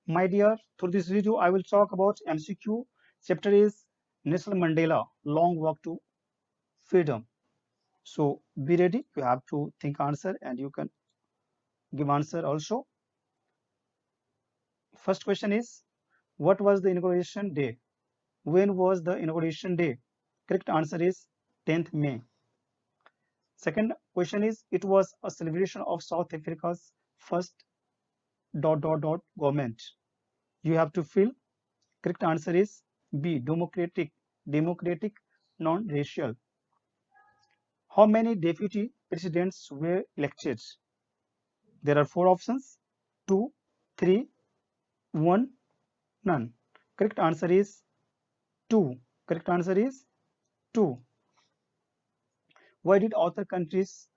My dear, through this video, I will talk about MCQ. Chapter is Nelson Mandela, Long Walk to Freedom. So be ready. You have to think answer and you can give answer also. First question is, what was the inauguration day? When was the inauguration day? Correct answer is 10th May. Second question is, it was a celebration of South Africa's first government. You have to fill. Correct answer is B. Democratic, non-racial. How many deputy presidents were elected? There are four options: two, three, one, none. Correct answer is two. Correct answer is two. Why did other countries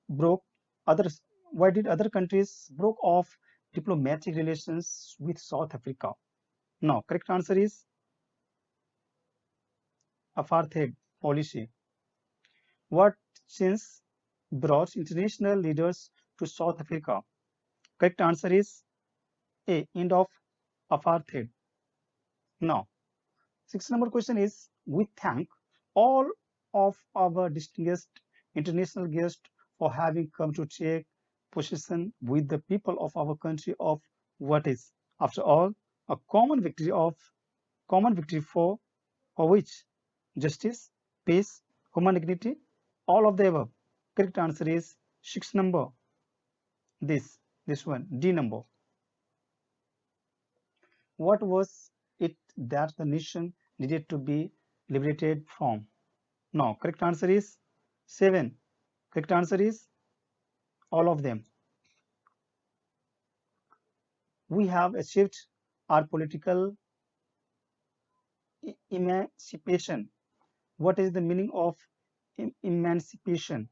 broke others? Why did other countries broke off diplomatic relations with South Africa? No. Correct answer is apartheid policy. What change brought international leaders to South Africa? Correct answer is A. End of apartheid. Now, sixth number question is, we thank all of our distinguished international guests for having come to take position with the people of our country of what is, after all, a common victory for which justice, peace, human dignity, all of the above. Correct answer is sixth number. This one, D number. What was it that the nation needed to be liberated from? No, correct answer is 7. Correct answer is all of them. We have achieved our political emancipation. What is the meaning of emancipation?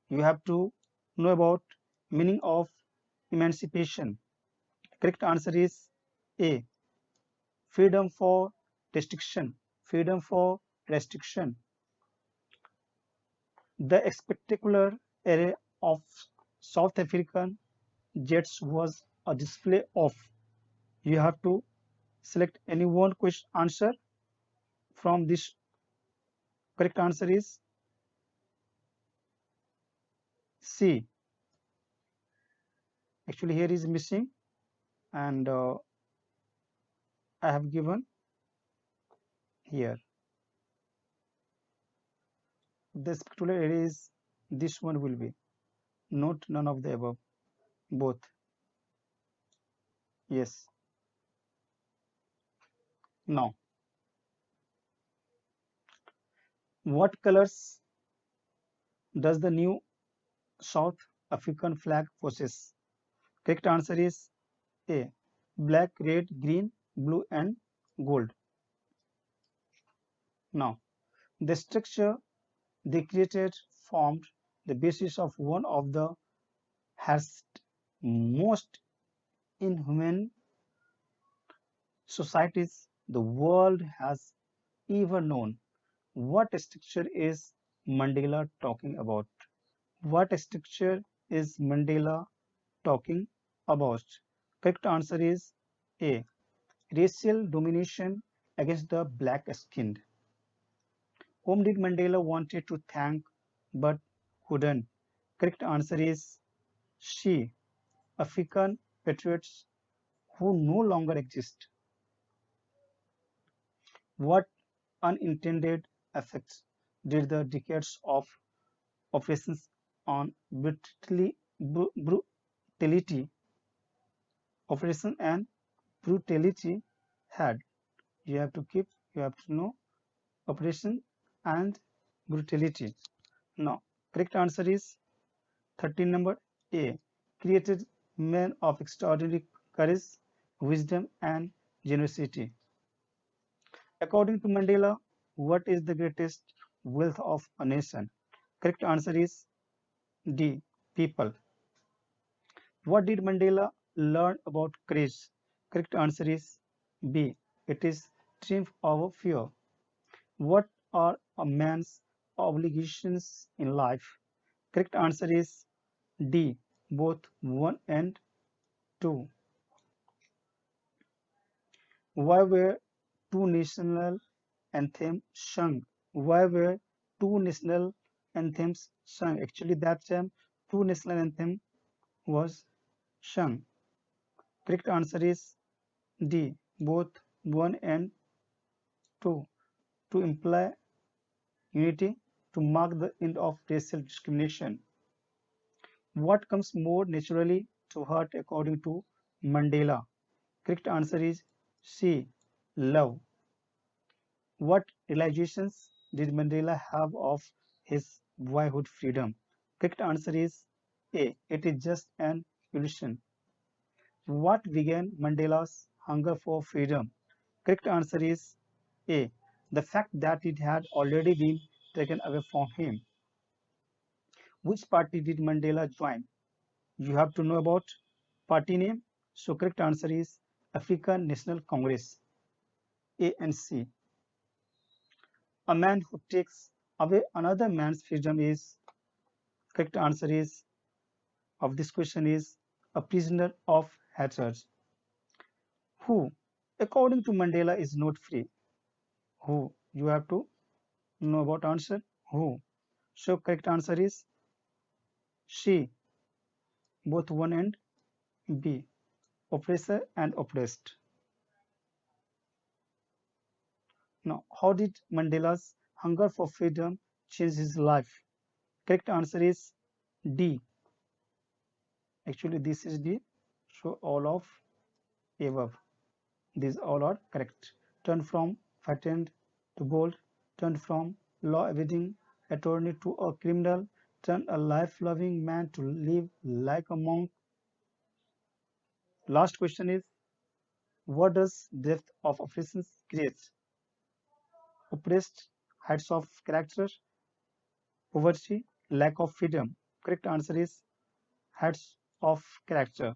You have to know about meaning of emancipation. Correct answer is A. Freedom for restriction. Freedom for restriction. The spectacular array of South African jets was a display of. You have to select any one question answer from this. Correct answer is C. Actually, here is missing, and I have given here. The spectacular array is this one will be. Not none of the above. Both. Yes. Now, what colors does the new South African flag possess? Correct answer is A. Black, red, green, blue, and gold. Now, the structure they created formed the basis of one of the harshest, most inhuman societies the world has ever known. What structure is Mandela talking about? What structure is Mandela talking about? Correct answer is A. Racial domination against the black skinned. Whom did Mandela wanted to thank but couldn't? Correct answer is C. African patriots who no longer exist. What unintended effects did the decades of operations on brutality, operation and brutality had? You have to know operation and brutality. Now, correct answer is 13 number A. Created men of extraordinary courage, wisdom, and generosity. According to Mandela, what is the greatest wealth of a nation? Correct answer is D. People. What did Mandela learn about courage? Correct answer is B. It is triumph over fear. What are a man's obligations in life? Correct answer is D. Both 1 and 2. Why were two national anthems sung? Why were two national anthems sung? Actually, that time two national anthem was sung. Correct answer is D. Both 1 and 2 to imply unity to mark the end of racial discrimination. What comes more naturally to heart according to Mandela? Correct answer is C. Love. What realizations did Mandela have of his boyhood freedom? Correct answer is A. It is just an illusion. What began Mandela's hunger for freedom? Correct answer is A. The fact that it had already been taken away from him. Which party did Mandela join? You have to know about party name. So correct answer is African National Congress, ANC. A man who takes away another man's freedom is correct answer is of this question is a prisoner of hatred. Who, according to Mandela, is not free? Who? You have to know about answer. Who? So correct answer is she, both one and B, oppressor and oppressed. Now, how did Mandela's hunger for freedom change his life? Correct answer is D. Actually, this is D. So all of above. These all are correct. Turn from frightened to bold. Turn from law-evading attorney to a criminal. Turn a life-loving man to live like a monk. Last question is, what does depth of operations create? Oppressed, heights of character, poverty, lack of freedom. Correct answer is heights of character.